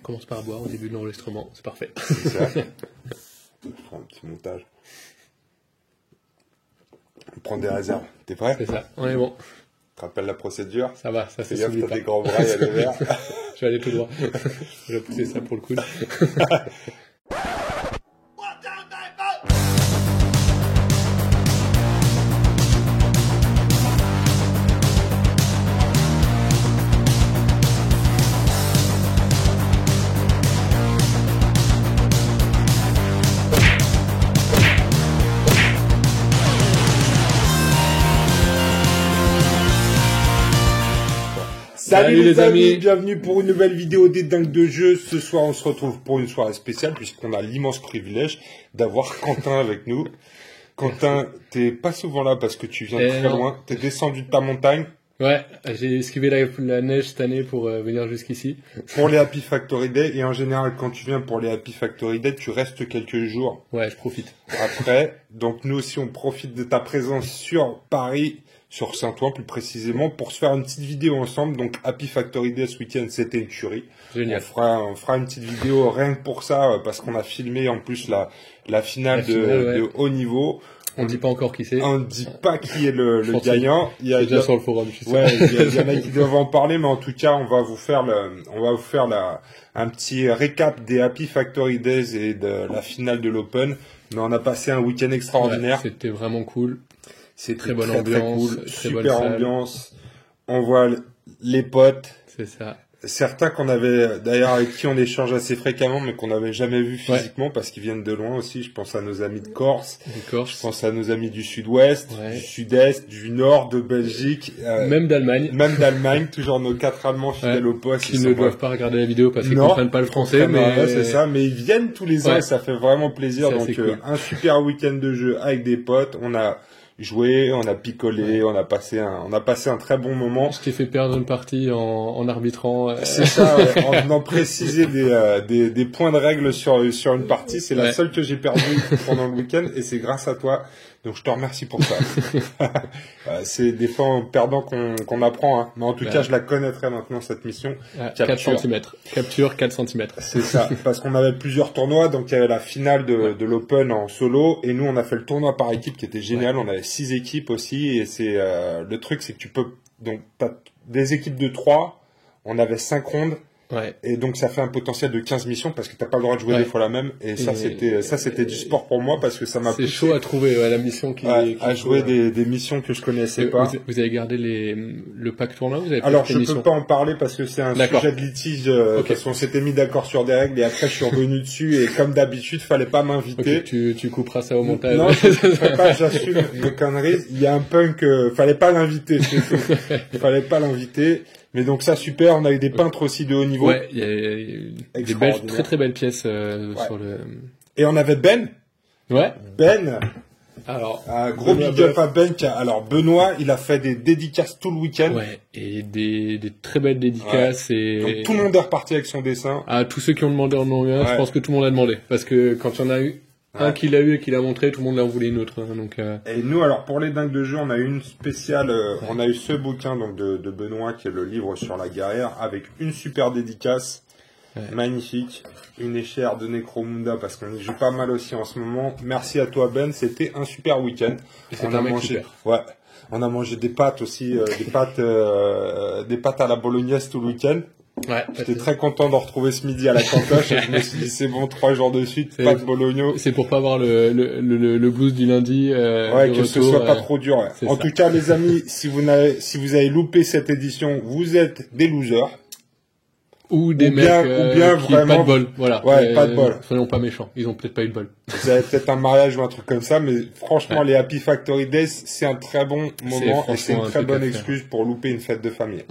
commence par boire au début de l'enregistrement, c'est parfait. C'est ça. Je ferai un petit montage. On prend des réserves. T'es prêt? C'est ça, on est bon. Tu te rappelles la procédure? Ça va, ça Fais c'est gaffe, s'oublie t'as pas. des grands bras, il y a le verre. Je vais aller tout droit. Je vais pousser ça pour le coude. Salut les amis, bienvenue pour une nouvelle vidéo des dingues de jeu. Ce soir, on se retrouve pour une soirée spéciale puisqu'on a l'immense privilège d'avoir Quentin avec nous. Quentin, t'es pas souvent là parce que tu viens de très loin. T'es descendu de ta montagne. Ouais, j'ai esquivé la neige cette année pour venir jusqu'ici. Pour les Happy Factory Day. Et en général, quand tu viens pour les Happy Factory Day, tu restes quelques jours. Ouais, je profite. Après, donc nous aussi, on profite de ta présence sur Paris, sur Saint-Ouen plus précisément, pour se faire une petite vidéo ensemble. Donc Happy Factory Day ce week-end, c'était une tuerie. Génial. On fera une petite vidéo rien que pour ça, parce qu'on a filmé en plus la finale de haut niveau. On dit pas encore qui c'est. On ne dit pas qui est le gagnant. Il y a déjà sur le forum, je suis sûr. Ouais, il y en a qui doivent en parler, mais en tout cas, on va vous faire un petit récap des Happy Factory Days et de la finale de l'Open. Mais on a passé un week-end extraordinaire. Ouais, c'était vraiment cool. C'est très bonne ambiance, très cool, super ambiance. On voit les potes. C'est ça. Certains qu'on avait, d'ailleurs, avec qui on échange assez fréquemment, mais qu'on n'avait jamais vu physiquement parce qu'ils viennent de loin aussi. Je pense à nos amis de Corse. Je pense à nos amis du Sud-Ouest, du Sud-Est, du Nord, de Belgique. Même d'Allemagne. Même d'Allemagne. Toujours nos 4 Allemands fidèles au poste. Qui ne doivent pas regarder la vidéo parce qu'ils comprennent pas le français, mais c'est ça. Mais ils viennent tous les ans et ça fait vraiment plaisir. Donc, cool. Un super week-end de jeu avec des potes. On a joué, on a picolé, on a passé un très bon moment. Je t'ai fait perdre une partie en arbitrant. C'est ça, en venant préciser des points de règle sur une partie. C'est la seule que j'ai perdue pendant le week-end et c'est grâce à toi. Donc je te remercie pour ça. C'est des fois en perdant qu'on apprend, hein. Mais en tout cas, je la connaîtrai maintenant cette mission. 4 cm. Capture 4 cm. C'est ça, parce qu'on avait plusieurs tournois, donc il y avait la finale de l'Open en solo, et nous on a fait le tournoi par équipe qui était génial. On avait 6 équipes aussi, et c'est le truc, c'est que tu peux donc t'as des équipes de 3, on avait 5 rondes. Ouais. Et donc ça fait un potentiel de 15 missions parce que t'as pas le droit de jouer des fois la même et ça c'était du sport pour moi parce que ça m'a poussé. C'est chaud à trouver la mission qui à jouer des missions que je connaissais pas. Vous avez gardé le pack tournoi, vous avez Alors je peux pas en parler parce que c'est un sujet de litige parce qu'on s'était mis d'accord sur des règles et après je suis revenu dessus et comme d'habitude fallait pas m'inviter. Okay, tu couperas ça au montage. Non, je ferai pas, j'assume mes conneries. Il y a un punk fallait pas l'inviter, c'est tout. Fallait pas l'inviter. Mais donc ça super, on a eu des peintres aussi de haut niveau. Ouais, il y a des très très belles pièces sur le. Et on avait Ben. Ouais. Ben. Alors, gros big up à Ben. Alors Benoît, il a fait des dédicaces tout le week-end. Ouais. Et des très belles dédicaces et. Donc tout le monde est reparti avec son dessin. Ah, tous ceux qui ont demandé en ont eu un. Je pense que tout le monde a demandé parce que quand il y en a eu. Un qui l'a eu et qui l'a montré, tout le monde l'a voulu une autre. Donc, Et nous, alors pour les dingues de jeu, on a eu une spéciale. On a eu ce bouquin donc de Benoît qui est le livre sur la guerrière avec une super dédicace magnifique, une échelle de Necromunda parce qu'on y joue pas mal aussi en ce moment. Merci à toi Ben, c'était un super week-end. On a mangé. On a mangé des pâtes aussi, des pâtes à la bolognaise tout le week-end. Ouais, j'étais très content de retrouver ce midi à la cantoche et je me suis dit c'est bon 3 jours de suite, pas de bologno. C'est pour pas avoir le blues du lundi. Que ce soit pas trop dur. Ouais. En tout cas les amis, si vous avez loupé cette édition, vous êtes des losers. Ou des mecs qui vraiment, pas de bol. Voilà. Ouais, pas de bol. Soyons pas méchants. Ils ont peut-être pas eu de bol. Vous avez peut-être un mariage ou un truc comme ça, mais franchement, les Happy Factory Days, c'est un très bon moment et c'est une très bonne excuse pour louper une fête de famille.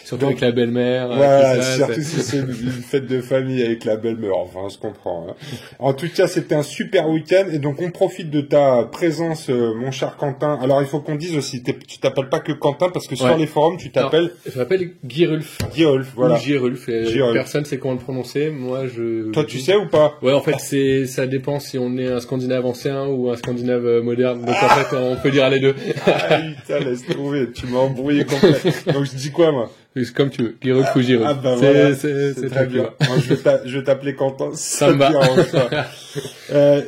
Surtout avec la belle-mère. Voilà, surtout si c'est une fête de famille avec la belle-mère. Enfin, on se comprend. Hein. En tout cas, c'était un super week-end et donc on profite de ta présence, mon cher Quentin. Alors, il faut qu'on dise aussi, tu t'appelles pas que Quentin parce que sur les forums, tu t'appelles. Je m'appelle Guirulf. Guirulf, voilà. Ou Girulf. Personne sait comment le prononcer. Moi, Toi, tu sais ou pas? Ouais, en fait, ça dépend si on est un Scandinave ancien ou un Scandinave moderne. Donc en fait, on peut dire les deux. Ah putain, laisse trouver. Tu m'as embrouillé complètement. Donc je dis quoi, moi? comme tu veux. Giroud ou Giroud. Ah bah voilà, c'est très bien. Moi, je vais t'appeler Quentin. Ça me va.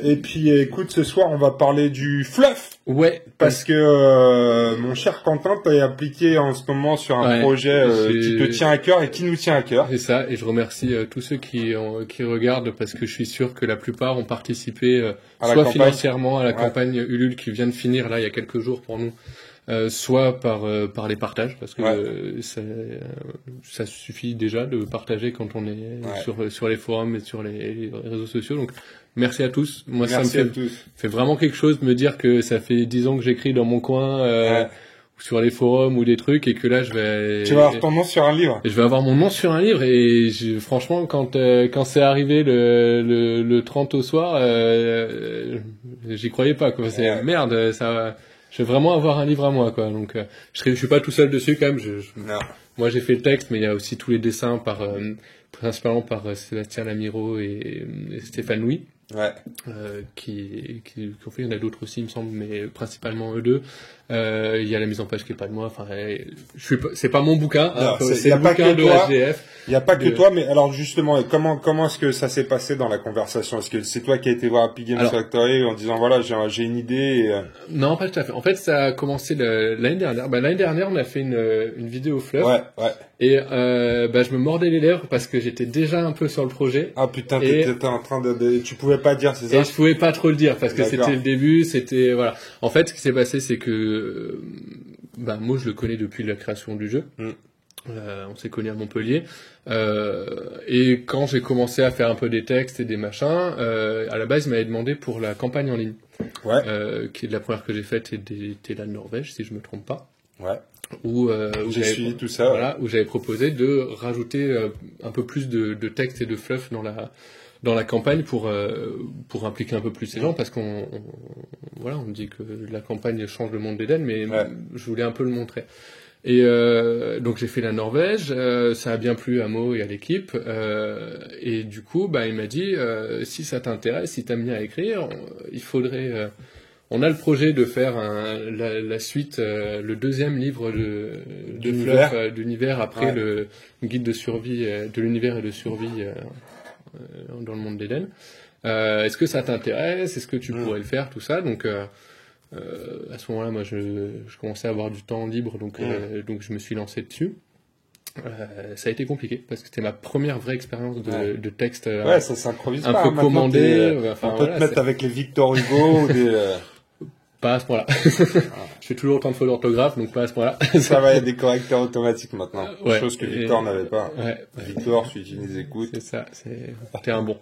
Et puis, écoute, ce soir, on va parler du fluff. Ouais. Parce que mon cher Quentin, t'as appliqué en ce moment sur un projet qui te tient à cœur et qui nous tient à cœur. C'est ça, et je remercie tous ceux qui regardent parce que je suis sûr que la plupart ont participé soit financièrement à la campagne Ulule qui vient de finir là il y a quelques jours pour nous, soit par les partages parce que ça suffit déjà de partager quand on est sur les forums et sur les réseaux sociaux. Donc merci à tous. Moi, ça me fait vraiment quelque chose de me dire que ça fait 10 ans que j'écris dans mon coin, sur les forums ou des trucs, et que là, je vais... Tu vas avoir ton nom sur un livre. Je vais avoir mon nom sur un livre, et franchement, quand c'est arrivé le 30 au soir, j'y croyais pas, quoi. C'est merde, ça... Je vais vraiment avoir un livre à moi, quoi. Donc, je suis pas tout seul dessus, quand même. Moi, j'ai fait le texte, mais il y a aussi tous les dessins principalement par Sébastien Lamiro et Stéphane Louis. Ouais. Qui ont fait, il y en a d'autres aussi, il me semble, mais principalement eux deux. Il y a la mise en page qui est pas de moi. Enfin, c'est pas mon bouquin. C'est le bouquin de SGF. Il n'y a pas que toi, mais alors justement, comment est-ce que ça s'est passé dans la conversation? Est-ce que c'est toi qui as été voir Epic Games Factory en disant voilà, j'ai une idée Non, pas tout à fait. En fait, ça a commencé l'année dernière. L'année dernière, on a fait une vidéo fluff. Ouais. Et je me mordais les lèvres parce que j'étais déjà un peu sur le projet. Ah putain, t'étais en train tu pouvais pas dire, c'est ça? Et je pouvais pas trop le dire parce que c'était le début, voilà. En fait, ce qui s'est passé, c'est que moi, je le connais depuis la création du jeu. On s'est connus à Montpellier. Et quand j'ai commencé à faire un peu des textes et des machins, à la base, il m'avait demandé pour la campagne en ligne. Ouais. Qui est la première que j'ai faite, était la Norvège, si je me trompe pas. Ouais. Où tout ça. Voilà, où j'avais proposé de rajouter un peu plus de texte et de fluff dans la campagne pour impliquer un peu plus les gens, parce qu'on me dit que la campagne change le monde d'Eden, mais je voulais un peu le montrer. Et donc j'ai fait la Norvège, ça a bien plu à Mo et à l'équipe, et du coup il m'a dit si ça t'intéresse, si t'aimes bien écrire, il faudrait on a le projet de faire la suite, le deuxième livre de fluff d'univers après le guide de survie de l'univers et de survie dans le monde d'Eden. Est-ce que ça t'intéresse? Est-ce que tu pourrais le faire? Tout ça. Donc à ce moment-là, moi, je commençais à avoir du temps libre, donc je me suis lancé dessus. Ça a été compliqué parce que c'était ma première vraie expérience de texte. Ça s'improvise un pas. peu commandé. On peut te mettre avec les Victor Hugo ou des. Pas à ce point-là. Je fais toujours autant de fautes d'orthographe, donc pas à ce point-là. Ça va, il y a des correcteurs automatiques maintenant. Chose que Victor n'avait pas. Victor, celui qui nous écoute. C'est ça, t'es un bon.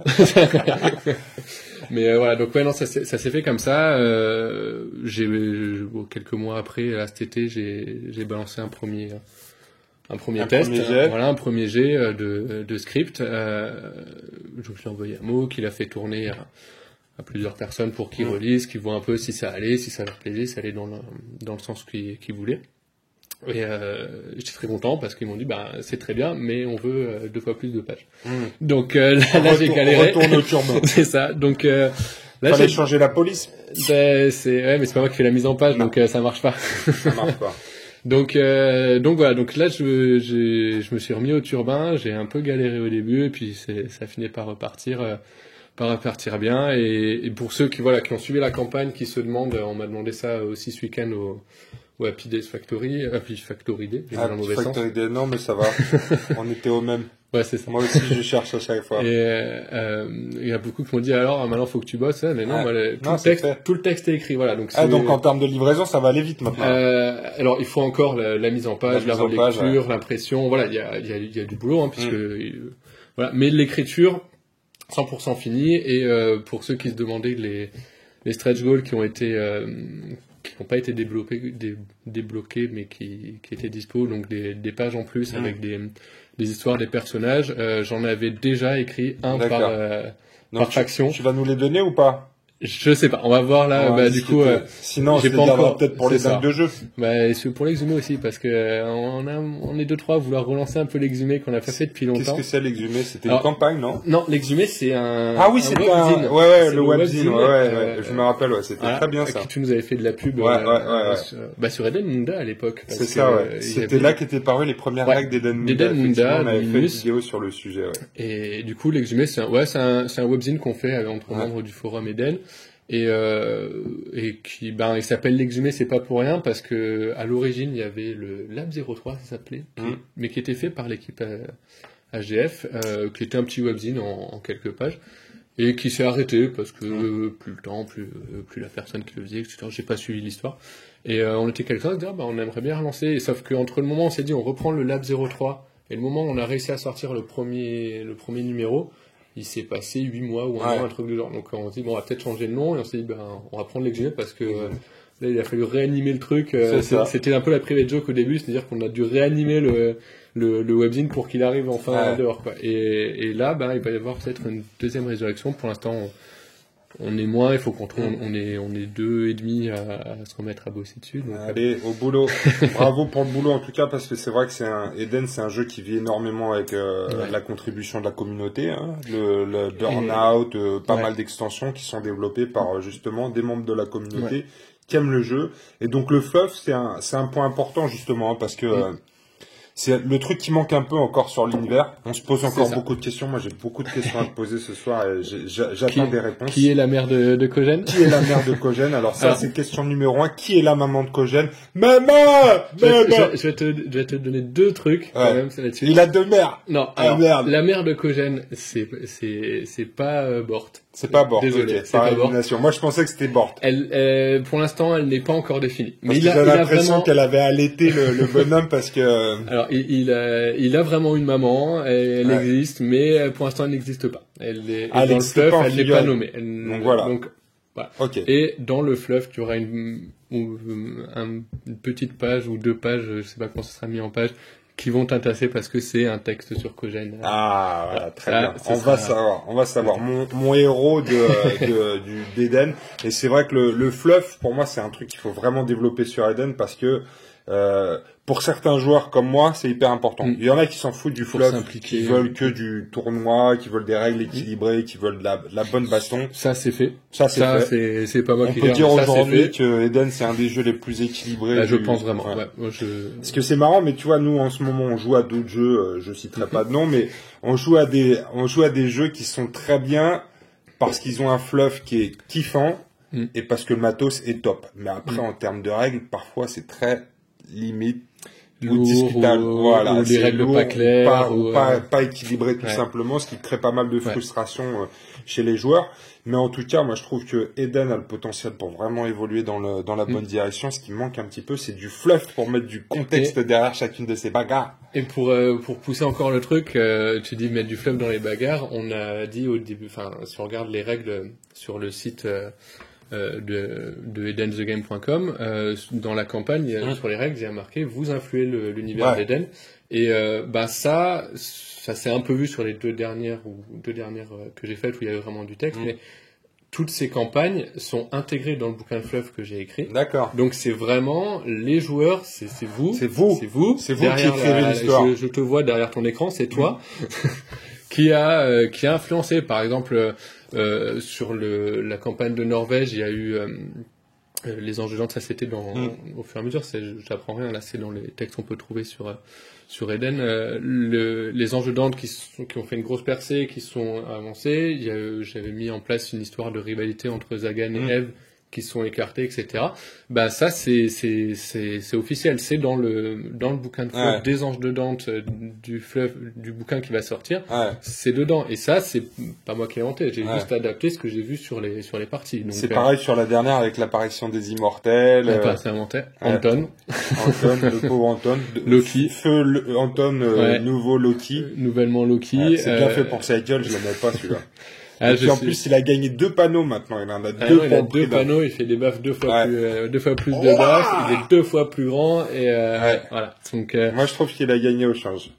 Mais voilà, donc ça s'est fait comme ça. Quelques mois après, là, cet été, j'ai balancé un premier test. Un premier jet de script. Donc je l'ai envoyé à Mo, qui l'a fait tourner à plusieurs personnes pour qu'ils relisent, qu'ils voient un peu si ça allait, si ça leur plaisait, si ça allait dans le sens qu'ils voulaient. Et j'étais très content parce qu'ils m'ont dit c'est très bien, mais on veut 2 fois plus de pages. Donc là j'ai galéré. Retourne au turbin. C'est ça. Donc là fallait changer la police. Mais c'est pas moi qui fais la mise en page, donc ça marche pas. Ça marche pas. Donc voilà, donc là je me suis remis au turbin, j'ai un peu galéré au début et puis ça finit par repartir bien. Et pour ceux qui ont suivi la campagne, qui se demandent, on m'a demandé ça aussi ce week-end au Happy Days Factory, Happy Factory Day, j'ai dit dans le mauvais sens. Non, mais ça va. On était au même. Ouais, c'est ça. Moi aussi, je cherche à chaque fois. Et il y a beaucoup qui m'ont dit alors maintenant faut que tu bosses, mais non, tout le texte est écrit, voilà. Donc donc en termes de livraison, ça va aller vite maintenant. Alors il faut encore la mise en page, la relecture, l'impression, voilà, il y a du boulot, puisque voilà, mais l'écriture 100% fini. Et pour ceux qui se demandaient, les stretch goals qui n'ont pas été débloqués, mais qui étaient dispo, donc des pages en plus avec des histoires des personnages, j'en avais déjà écrit un par faction. Tu vas nous les donner ou pas? Je sais pas, on va voir là. Du coup, sinon, j'ai je pas encore peut-être pour les dingues de jeu. Et pour l'exhumé aussi, parce que on est 2-3 à vouloir relancer un peu l'exhumé qu'on a pas fait depuis longtemps. Qu'est-ce que c'est l'exhumé? C'était une campagne, non? Non, l'exhumé c'est un. Ah oui, c'est webzine. le webzine. Ouais, je me rappelle. C'était très bien ça. Tu nous avais fait de la pub. Sur Eden Munda à l'époque. C'est ça. Ouais. C'était là qu'étaient parues les premières règles d'Eden Munda. On avait fait une vidéo sur le sujet. Et du coup, l'exhumé, c'est un webzine qu'on fait entre membres du forum Eden. Et qui il s'appelle l'exhumé, c'est pas pour rien, parce que à l'origine il y avait le Lab 03, ça s'appelait, mais qui était fait par l'équipe AGF, qui était un petit webzine en quelques pages, et qui s'est arrêté parce que plus le temps, plus la personne qui le faisait, etc. J'ai pas suivi l'histoire. Et on était quelqu'un à se dire on aimerait bien relancer, et sauf qu'entre le moment où on s'est dit on reprend le Lab 03 et le moment où on a réussi à sortir le premier numéro, il s'est passé 8 mois ou un an, un truc du genre. Donc on s'est dit, on va peut-être changer de nom, et on s'est dit, on va prendre l'exhumé parce que là, il a fallu réanimer le truc. C'était un peu la private joke au début, c'est-à-dire qu'on a dû réanimer le webzine pour qu'il arrive enfin dehors, quoi. Et là, il va y avoir peut-être une deuxième résurrection. Pour l'instant, on est moins, il faut qu'on trouve, on est 2,5 à se remettre à bosser dessus. Donc, allez, au boulot. Bravo pour le boulot, en tout cas, parce que c'est vrai que Eden, c'est un jeu qui vit énormément avec la contribution de la communauté, le Burnout, pas mal d'extensions qui sont développées par justement des membres de la communauté qui aiment le jeu. Et donc le fluff, c'est un point important justement, parce que c'est le truc qui manque un peu encore sur l'univers. On se pose encore beaucoup de questions. Moi, j'ai beaucoup de questions à te poser ce soir et j'attends des réponses. Qui est la mère de Kogène? Qui est la mère de Kogène? Alors ça, c'est question numéro 1. Qui est la maman de Kogène? Maman! Je vais te donner 2 trucs, quand même, là-dessus. Il a 2 mères. Non, alors, la mère de Kogène, c'est pas Bort. C'est pas Bort. Désolé, c'est pas Bort. Moi, je pensais que c'était Bort. Pour l'instant, elle n'est pas encore définie. Mais il a l'impression qu'elle avait allaité le bonhomme parce que... Alors, il a vraiment une maman, elle existe, mais pour l'instant, elle n'existe pas. Dans le fluff, elle n'est pas nommée. Donc voilà. Voilà. Okay. Et dans le fluff, tu auras une petite page ou 2 pages, je sais pas comment ça sera mis en page, qui vont t'intéresser parce que c'est un texte sur Kogène. Ah, voilà, très bien. On va savoir. Mon héros d'Eden. Et c'est vrai que le fluff, pour moi, c'est un truc qu'il faut vraiment développer sur Eden parce que, pour certains joueurs comme moi, c'est hyper important. Il y en a qui s'en foutent du fluff, qui veulent que du tournoi, qui veulent des règles équilibrées, qui veulent de la bonne baston. Ça, c'est fait. C'est pas moi qui le dis. On peut dire aujourd'hui que Eden, c'est un des jeux les plus équilibrés. Je pense vraiment. Ouais. Moi, Parce que c'est marrant, mais tu vois, nous, en ce moment, on joue à d'autres jeux, je citerai pas de nom, mais on joue à des jeux qui sont très bien parce qu'ils ont un fluff qui est kiffant et parce que le matos est top. Mais après, en termes de règles, parfois, c'est très limite. Ou discutable, voilà, ou des règles lourd, pas claires, pas équilibré tout simplement, ce qui crée pas mal de frustration chez les joueurs. Mais en tout cas, moi je trouve que Eden a le potentiel pour vraiment évoluer dans la bonne direction. Ce qui manque un petit peu, c'est du fluff pour mettre du contexte derrière chacune de ces bagarres. Et pour pousser encore le truc, tu dis mettre du fluff dans les bagarres. On a dit au début, si on regarde les règles sur le site de edenthegame.com, dans la campagne sur les règles, il y a marqué vous influez l'univers d'Eden, et ça s'est un peu vu sur les deux dernières que j'ai faites où il y avait vraiment du texte, mais toutes ces campagnes sont intégrées dans le bouquin de fluff que j'ai écrit. D'accord. Donc c'est vraiment les joueurs, c'est vous qui écrivez l'histoire. Je te vois derrière ton écran, c'est toi qui a influencé, par exemple. Sur la campagne de Norvège, il y a eu les enjeux de ça, c'était au fur et à mesure. J'apprends rien là, c'est dans les textes qu'on peut trouver sur Eden. Les enjeux d'Ante qui ont fait une grosse percée, qui sont avancés. J'avais mis en place une histoire de rivalité entre Zagan et Eve qui sont écartés, etc. Ça c'est officiel, c'est dans le bouquin de fleuve des anges de Dante du bouquin qui va sortir, c'est dedans, et ça c'est pas moi qui ai inventé, j'ai juste adapté ce que j'ai vu sur les parties. Donc, c'est pareil sur la dernière avec l'apparition des immortels. C'est inventé. Anton, le pauvre Anton. Loki. Anton, nouveau Loki. Nouvellement Loki. C'est bien fait pour sa gueule, je l'aimais pas celui-là. Et puis en plus, il a gagné 2 panneaux maintenant. Il en a 2 il a 2 panneaux, il fait des baffes 2 fois plus de baffes, il est 2 fois plus grand, et voilà. Donc, moi, je trouve qu'il a gagné au change.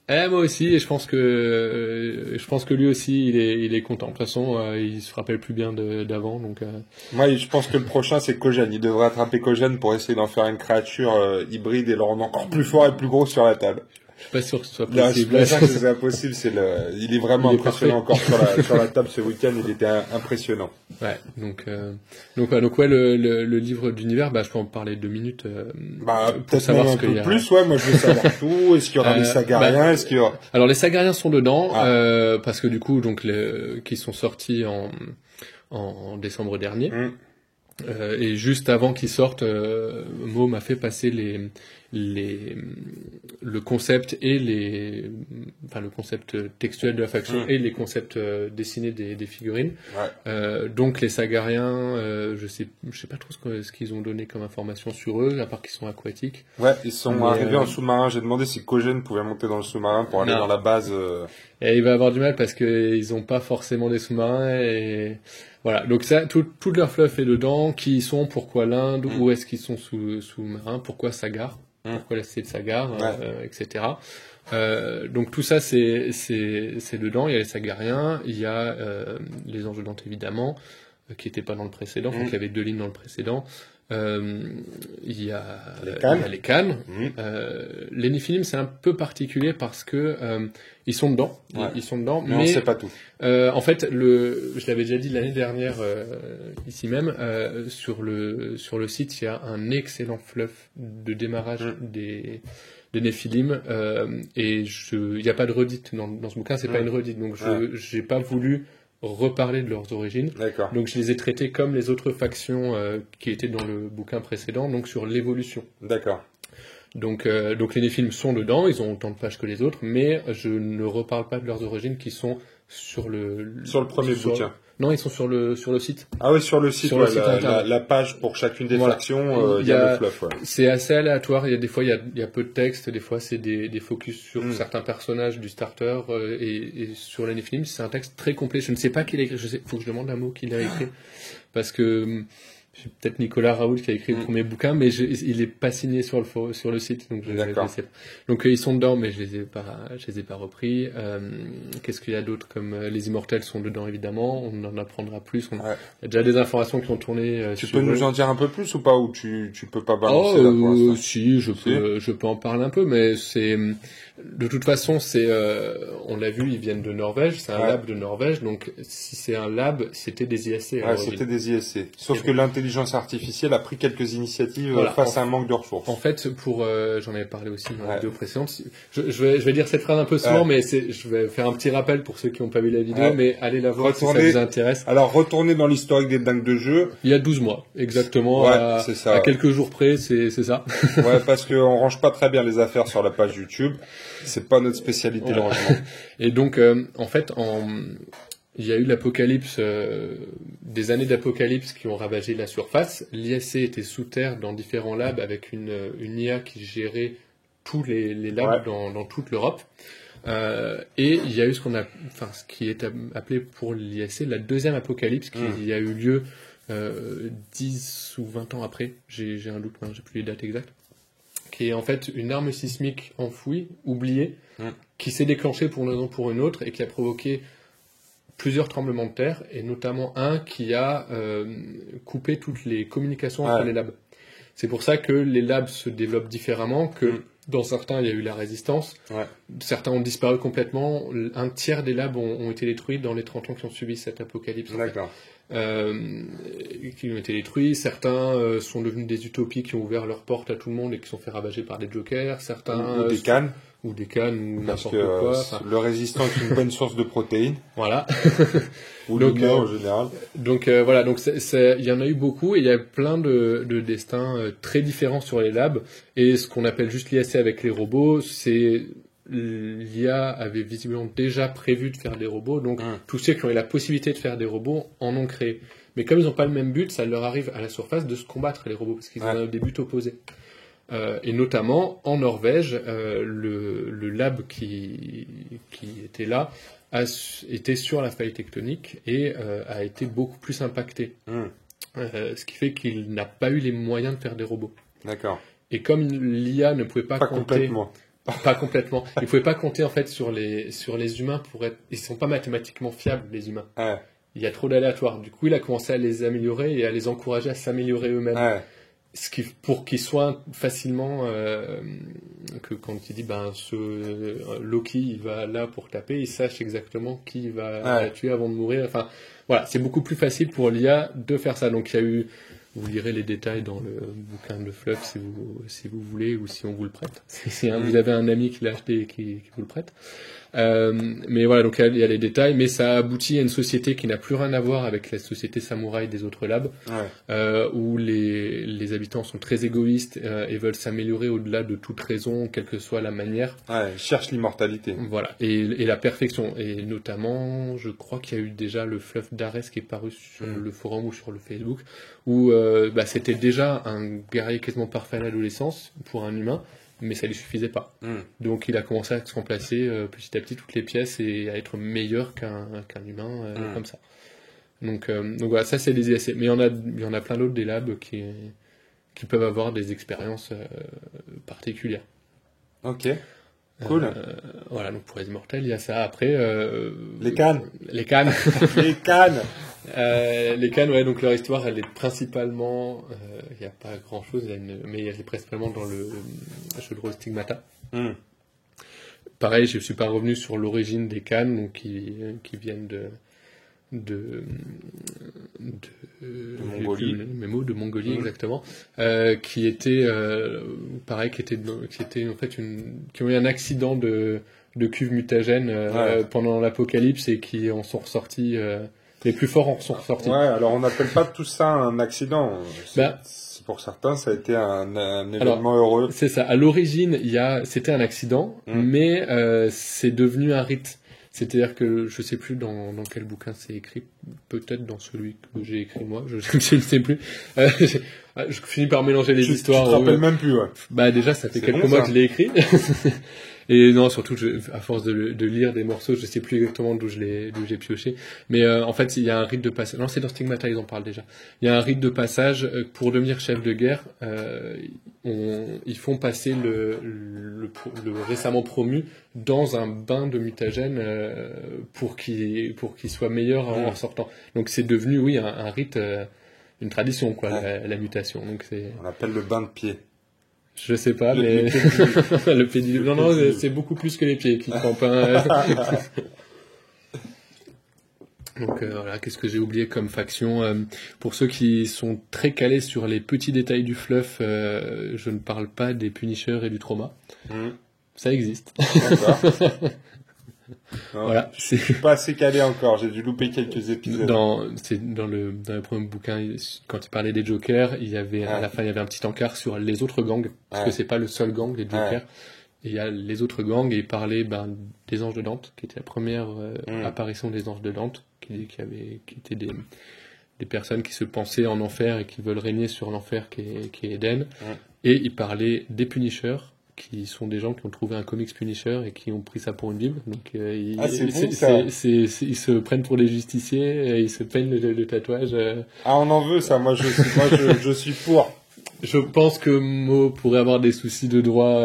Moi aussi, et je pense que lui aussi, il est content. De toute façon, il se rappelle plus bien d'avant, donc. Moi, je pense que le prochain, c'est Kojin. Il devrait attraper Kojin pour essayer d'en faire une créature hybride et le rendre encore plus fort et plus gros sur la table. Je suis pas sûr que ce soit Non, je suis possible. pas sûr que ce soit possible. Il est vraiment Il est impressionnant encore sur la table ce week-end. Il était impressionnant. Ouais, donc ouais, le livre d'univers, je peux en parler 2 minutes. Peut-être savoir un peu plus. Ouais, moi je veux savoir tout. Est-ce qu'il y aura des Sagariens, est-ce qu'il y aura... Alors les Sagariens sont dedans, parce que du coup, donc qui sont sortis en décembre dernier. Et juste avant qu'ils sortent, Mo m'a fait passer le concept et le concept textuel de la faction et les concepts dessinés des figurines. Donc les Sagariens, je sais pas trop ce qu'ils ont donné comme information sur eux, à part qu'ils sont aquatiques. Ouais, ils sont arrivés en sous-marin. J'ai demandé si Kojin pouvait monter dans le sous-marin pour aller dans la base. Et il va avoir du mal parce qu'ils ont pas forcément des sous-marins et voilà. Donc ça, tout leur fluff est dedans. Qui ils sont, pourquoi l'Inde, où est-ce qu'ils sont sous-marins, pourquoi Sagar, pourquoi la cité de Sagar, etc. Donc tout ça c'est dedans. Il y a les Sagariens, il y a les Anges de Dante évidemment, qui n'étaient pas dans le précédent. Donc il y avait 2 lignes dans le précédent. Il y a les Cannes. Les Néphilim, c'est un peu particulier parce que ils sont dedans. Ils sont dedans, mais on sait pas tout. En fait, je l'avais déjà dit l'année dernière ici même, sur le site, il y a un excellent fluff de démarrage des Néphilim, et il n'y a pas de redite dans ce bouquin, c'est pas une redite, donc j'ai pas voulu reparler de leurs origines. D'accord. Donc je les ai traités comme les autres factions qui étaient dans le bouquin précédent, donc sur l'évolution. D'accord. Donc les Néphilim sont dedans, ils ont autant de pages que les autres, mais je ne reparle pas de leurs origines qui sont sur le premier bouquin. Non, ils sont sur le site. Ah oui, sur le site, sur le site la page pour chacune des factions, il y a le fluff. Ouais. C'est assez aléatoire, des fois il y a peu de texte, des fois c'est des focus sur certains personnages du starter, et sur les Néphilim, c'est un texte très complet. Je ne sais pas qui l'a écrit, faut que je demande un mot qui l'a écrit, parce que c'est peut-être Nicolas Raoult qui a écrit le premier bouquin, mais il est pas signé sur le site, donc je sais pas. Donc ils sont dedans, mais je les ai pas repris. Qu'est-ce qu'il y a d'autre, comme les Immortels sont dedans évidemment, on en apprendra plus. Il y a déjà des informations qui ont tourné. Tu peux nous en dire un peu plus ou pas, ou tu peux pas balancer là pour l'instant? Si, je peux en parler un peu, mais c'est de toute façon on l'a vu, ils viennent de Norvège, c'est un lab de Norvège, donc si c'est un lab, c'était des ISC. C'était des ISC. Sauf que l'intelligence artificielle a pris quelques initiatives face à un manque de ressources. En fait, j'en avais parlé aussi dans la vidéo précédente. Je vais dire cette phrase un peu souvent, mais je vais faire un petit rappel pour ceux qui n'ont pas vu la vidéo, mais allez la voir si ça vous intéresse. Alors, retournez dans l'historique des dingues de jeu. Il y a 12 mois, exactement. C'est ça. À quelques jours près, c'est ça. Ouais, parce qu'on range pas très bien les affaires sur la page YouTube. C'est pas notre spécialité, le rangement. Et donc, en fait, il y a eu l'apocalypse, des années d'apocalypse qui ont ravagé la surface. L'ISC était sous terre dans différents labs avec une IA qui gérait tous les labs dans toute l'Europe. Et il y a eu ce qui est appelé pour l'ISC la deuxième apocalypse qui a eu lieu 10 ou 20 ans après. J'ai un doute, j'ai plus les dates exactes. Qui est en fait une arme sismique enfouie, oubliée, qui s'est déclenchée pour une raison ou pour une autre et qui a provoqué plusieurs tremblements de terre, et notamment un qui a coupé toutes les communications entre les labs. C'est pour ça que les labs se développent différemment, que dans certains il y a eu la résistance, certains ont disparu complètement, un tiers des labs ont été détruits dans les 30 ans qui ont suivi cette apocalypse. D'accord. Qui ont été détruits, certains sont devenus des utopies qui ont ouvert leurs portes à tout le monde et qui sont fait ravager par des jokers, certains ou des cannes. Ou n'importe quoi. Le résistant est une bonne source de protéines. Voilà. Ou donc, en général. Donc voilà, donc il y en a eu beaucoup et il y a plein de destins très différents sur les labs. Et ce qu'on appelle juste l'ISC avec les robots, c'est l'IA avait visiblement déjà prévu de faire des robots, donc tous ceux qui ont eu la possibilité de faire des robots en ont créé. Mais comme ils n'ont pas le même but, ça leur arrive à la surface de se combattre, les robots, parce qu'ils ont des buts opposés. Et notamment en Norvège, le lab qui était là était sur la faille tectonique et a été beaucoup plus impacté. Ce qui fait qu'il n'a pas eu les moyens de faire des robots. D'accord. Et comme l'IA ne pouvait pas compter... complètement. Pas complètement. Ils pouvaient pas compter en fait sur les humains ils sont pas mathématiquement fiables, les humains. Ouais. Il y a trop d'aléatoires. Du coup, il a commencé à les améliorer et à les encourager à s'améliorer eux-mêmes. Ouais. Pour qu'ils soient facilement que quand il dit Loki il va là pour taper, il sache exactement qui il va tuer avant de mourir. Enfin voilà, c'est beaucoup plus facile pour l'IA de faire ça. Donc il y a eu, vous lirez les détails dans le bouquin de Fluff si vous voulez ou si on vous le prête. Vous avez un ami qui l'a acheté et qui vous le prête. Mais voilà, donc il y a les détails, mais ça aboutit à une société qui n'a plus rien à voir avec la société samouraï des autres labs, où les habitants sont très égoïstes et veulent s'améliorer au-delà de toute raison, quelle que soit la manière. Ouais, ils cherchent l'immortalité. Voilà, et la perfection. Et notamment, je crois qu'il y a eu déjà le fluff d'Ares qui est paru sur le forum ou sur le Facebook, où c'était déjà un guerrier quasiment parfait à l'adolescence pour un humain, mais ça lui suffisait pas. Donc il a commencé à se remplacer petit à petit toutes les pièces et à être meilleur qu'un humain comme ça. Donc voilà, ça c'est des essais. Mais il y en a plein d'autres des labs qui peuvent avoir des expériences particulières. Ok, cool. Voilà, donc pour les immortels, il y a ça. Après... les cannes. Les cannes. Les cannes. Les cannes, ouais, donc leur histoire, elle est principalement... Il n'y a pas grand-chose, mais elle est principalement dans le jeu de rôle Stigmata. Pareil, je ne suis pas revenu sur l'origine des cannes, donc qui viennent de Mongolie. De Mongolie, exactement, qui étaient pareil, qui en fait qui ont eu un accident de cuve mutagène pendant l'apocalypse et qui en sont ressortis. Les plus forts en sont ressortis. Ouais, alors on n'appelle pas tout ça un accident. Pour certains, ça a été un événement heureux. C'est ça. À l'origine, c'était un accident, mais c'est devenu un rite. C'est-à-dire que je sais plus dans quel bouquin c'est écrit, peut-être dans celui que j'ai écrit moi, je ne sais plus. Je finis par mélanger les histoires. Tu te rappelles même plus, ouais. Déjà, ça fait quelques mois que je l'ai écrit. Et non, surtout, à force de lire des morceaux, je sais plus exactement d'où j'ai pioché. Mais en fait, il y a un rite de passage. Non, c'est dans Stigmata, ils en parlent déjà. Il y a un rite de passage pour devenir chef de guerre. Ils font passer le récemment promu dans un bain de mutagène pour qu'il soit meilleur en sortant. Donc c'est devenu, oui, un rite, une tradition, quoi, la mutation. Donc on appelle le bain de pied. Je sais pas, mais le pied du... Non, c'est beaucoup plus que les pieds qui trempent. Donc voilà, qu'est-ce que j'ai oublié comme faction pour ceux qui sont très calés sur les petits détails du fluff, je ne parle pas des Punishers et du Trauma. Ça existe. D'accord. Voilà, je suis pas assez calé encore, j'ai dû louper quelques épisodes. Dans le premier bouquin, quand il parlait des Jokers, à la fin il y avait un petit encart sur les autres gangs, parce que c'est pas le seul gang, les Jokers. Et il y a les autres gangs, et il parlait des Anges de Dante, qui était la première apparition des Anges de Dante, qui étaient des personnes qui se pensaient en enfer et qui veulent régner sur l'enfer qui est Eden. Et il parlait des Punishers, qui sont des gens qui ont trouvé un comics Punisher et qui ont pris ça pour une bible. Donc ils se prennent pour des justiciers et ils se peignent le tatouage. On en veut ça, moi je suis pour. Je pense que Mo pourrait avoir des soucis de droit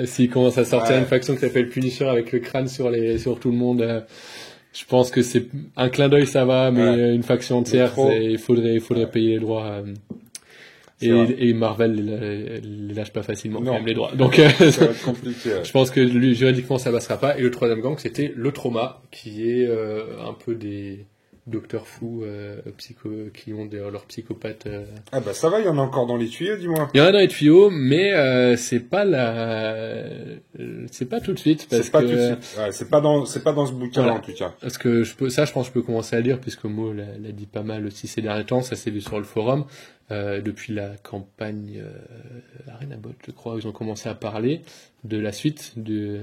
s'il commence à sortir une faction qui s'appelle Punisher avec le crâne sur tout le monde. Je pense que c'est un clin d'œil, ça va, mais une faction entière, il faudrait payer les droits. Et Marvel les lâche pas facilement quand même les droits. Donc ça va être compliqué. Je pense que juridiquement ça passera pas. Et le troisième gang, c'était le Trauma, qui est un peu des docteurs fous qui ont leurs psychopathes. Ça va, il y en a encore dans les tuyaux, dis-moi. Il y en a dans les tuyaux, mais c'est pas tout de suite. C'est pas tout de suite. Ouais, c'est pas dans ce bouquin-là, en tout cas. Parce que je pense que je peux commencer à lire, puisque Mo l'a dit pas mal aussi ces derniers temps. Ça s'est vu sur le forum. Depuis la campagne Arenabot, je crois, ils ont commencé à parler de la suite du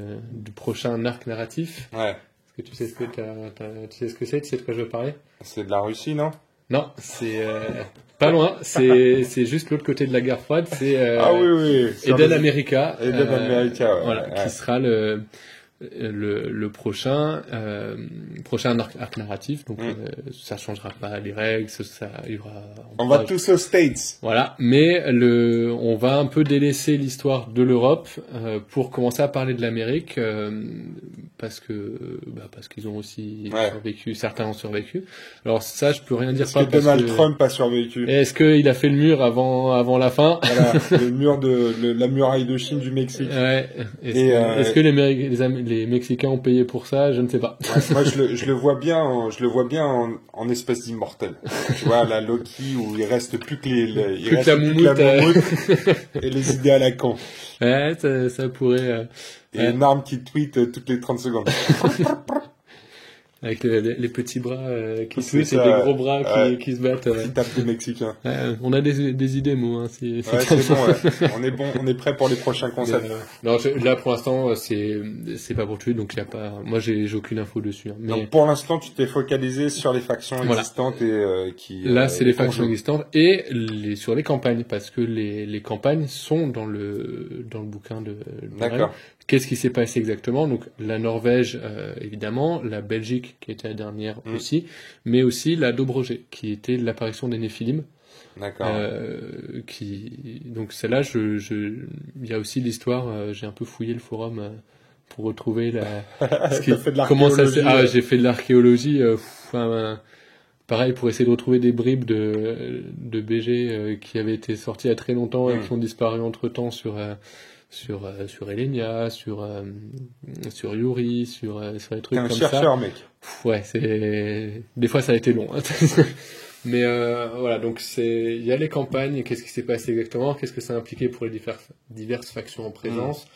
prochain arc narratif. Ouais. Est-ce que tu sais ce que c'est? Tu sais de quoi je veux parler? C'est de la Russie, non? Non, c'est pas loin. C'est juste l'autre côté de la guerre froide. C'est oui. Eden America. Eden America, qui sera le prochain arc narratif, donc ça changera pas les règles, ça il y aura. On va tous aux States. Voilà, mais on va un peu délaisser l'histoire de l'Europe pour commencer à parler de l'Amérique parce qu'ils ont aussi survécu, certains ont survécu. Alors ça, je peux rien dire. Est-ce que Donald Trump a survécu? Est-ce qu'il a fait le mur avant la fin? Voilà, le mur la muraille de Chine du Mexique. Ouais. Est-ce que les Mexicains ont payé pour ça? Je ne sais pas. Ouais, moi, je le vois bien en espèce d'immortel. Tu vois, la Loki où il reste plus que la moumoute et les idées à la con. Ouais, ça pourrait. Et une arme qui tweet toutes les 30 secondes. Avec les petits bras qui tweetent et des gros bras qui se battent. Qui tapent des Mexicains. On a des idées, Mo. Hein, c'est bon, ouais. On est prêt pour les prochains concepts. Non, là pour l'instant, c'est pas pour tuer, donc il y a pas. Moi, j'ai aucune info dessus. Hein, mais... Donc pour l'instant, tu t'es focalisé sur les factions existantes et qui. Là, c'est les factions existantes et sur les campagnes, parce que les campagnes sont dans le bouquin de D'accord. Qu'est-ce qui s'est passé exactement? Donc la Norvège, évidemment, la Belgique qui était la dernière aussi, mais aussi la Dobroget qui était l'apparition des Néphilim. D'accord. Donc celle-là, il y a aussi l'histoire. J'ai un peu fouillé le forum pour retrouver comment ça s'est. J'ai fait de l'archéologie. Pareil pour essayer de retrouver des bribes de BG qui avaient été sortis il y a très longtemps et qui ont disparu entre-temps sur Elenia, sur Yuri, sur des trucs comme ça. T'es un chercheur, mec. Ouais, des fois ça a été long. Hein. Mais voilà, donc il y a les campagnes, qu'est-ce qui s'est passé exactement, qu'est-ce que ça a impliqué pour les diverses factions en présence,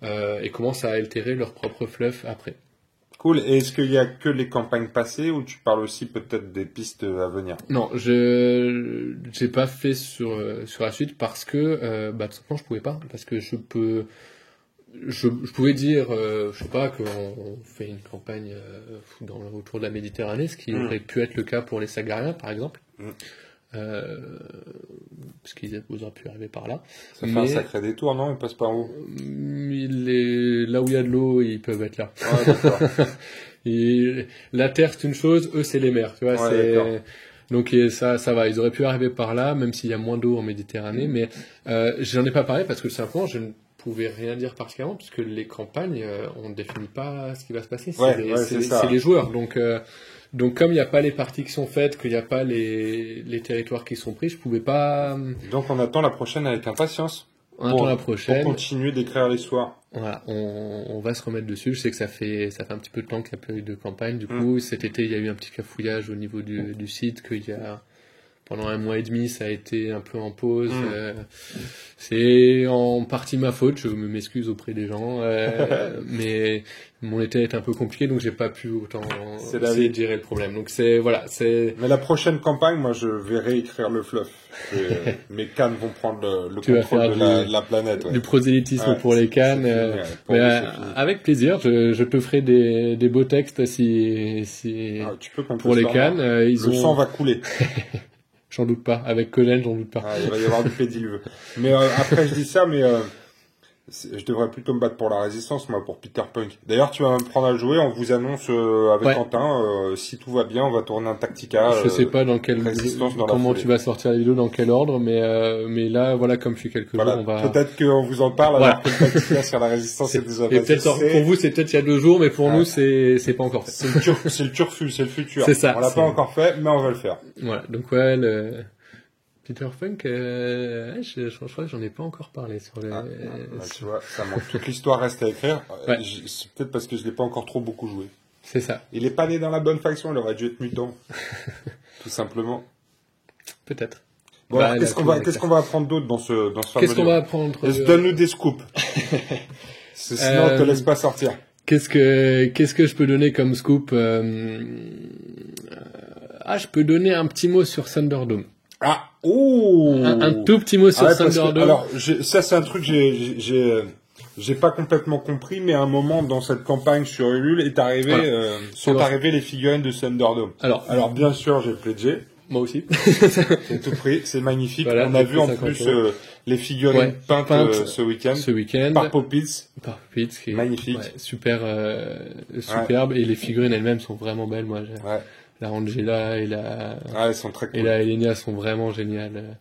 et comment ça a altéré leur propre fluff après. Cool. Et est-ce qu'il y a que les campagnes passées ou tu parles aussi peut-être des pistes à venir? Non, j'ai pas fait sur la suite parce que tout simplement je pouvais pas, parce que je pouvais dire je sais pas qu'on fait une campagne autour de la Méditerranée, ce qui aurait pu être le cas pour les Sagariens par exemple. Parce qu'ils auraient pu arriver par là. Ça fait un sacré détour, non? On passe par où? Là où il y a de l'eau, ils peuvent être là. Ah, d'accord. La terre, c'est une chose, eux, c'est les mers. Tu vois, donc ça va. Ils auraient pu arriver par là, même s'il y a moins d'eau en Méditerranée. Mais j'en ai pas parlé parce que simplement, je ne pouvais rien dire particulièrement, puisque les campagnes, on ne définit pas ce qui va se passer. C'est les joueurs. Donc comme il n'y a pas les parties qui sont faites, qu'il n'y a pas les territoires qui sont pris, je pouvais pas. Donc on attend la prochaine avec impatience. On attend la prochaine. Pour continuer d'écrire l'histoire. Voilà, on va se remettre dessus. Je sais que ça fait un petit peu de temps qu'il n'y a pas eu de campagne. Du coup, cet été, il y a eu un petit cafouillage au niveau du site, pendant 1 mois et demi, ça a été un peu en pause. C'est en partie ma faute, je m'excuse auprès des gens, mais mon été est un peu compliqué, donc j'ai pas pu autant essayer de gérer le problème. Donc Mais la prochaine campagne, moi, je vais réécrire le fluff. Mes cannes vont prendre le contrôle de la planète. Ouais. Du prosélytisme pour les cannes. Avec plaisir, je te ferai des beaux textes si tu peux pour les cannes. Le sang va couler. J'en doute pas. Avec Conan, j'en doute pas. Il va y avoir du pédiluve. Mais après, je dis ça, mais je devrais plutôt me battre pour la résistance, moi, pour Peter Punk. D'ailleurs, tu vas me prendre à jouer. On vous annonce avec Quentin, si tout va bien, on va tourner un Tactica. Je sais pas comment tu vas sortir la vidéo, dans quel ordre, mais là, voilà, comme je suis quelques jours, on va. Peut-être qu'on vous en parle alors que le Tactica sur la résistance est déjà passé. Et peut-être pour vous, c'est peut-être il y a 2 jours, mais pour nous, c'est pas encore fait. C'est le turfu, c'est le futur. C'est ça. On l'a pas encore fait, mais on va le faire. Voilà. Donc Peter Punk, je crois que j'en ai pas encore parlé sur les. Tu vois, ça manque. Toute l'histoire reste à écrire. C'est peut-être parce que je l'ai pas encore trop beaucoup joué. C'est ça. Il est pas né dans la bonne faction, il aurait dû être mutant. Tout simplement. Peut-être. Bon, alors, qu'est-ce qu'on va apprendre d'autre dans ce fameux Qu'est-ce qu'on va apprendre? Donne-nous des scoops. Sinon, on te laisse pas sortir. Qu'est-ce que je peux donner comme scoop? Je peux donner un petit mot sur Thunderdome. Ah, ouh! Un tout petit mot sur Thunderdome. Alors, ça, c'est un truc que j'ai pas complètement compris, mais à un moment, dans cette campagne sur Ulule, sont arrivées les figurines de Thunderdome. Alors, bien sûr, j'ai pledgé. Moi aussi. C'est tout pris, c'est magnifique. Voilà, on a vu en plus les figurines peintes ce week-end. Par Popitz. Par Popitz, qui est magnifique. Superbe. Et les figurines elles-mêmes sont vraiment belles. Moi, la Angela et elles sont très cool. Et la Elenia sont vraiment géniales.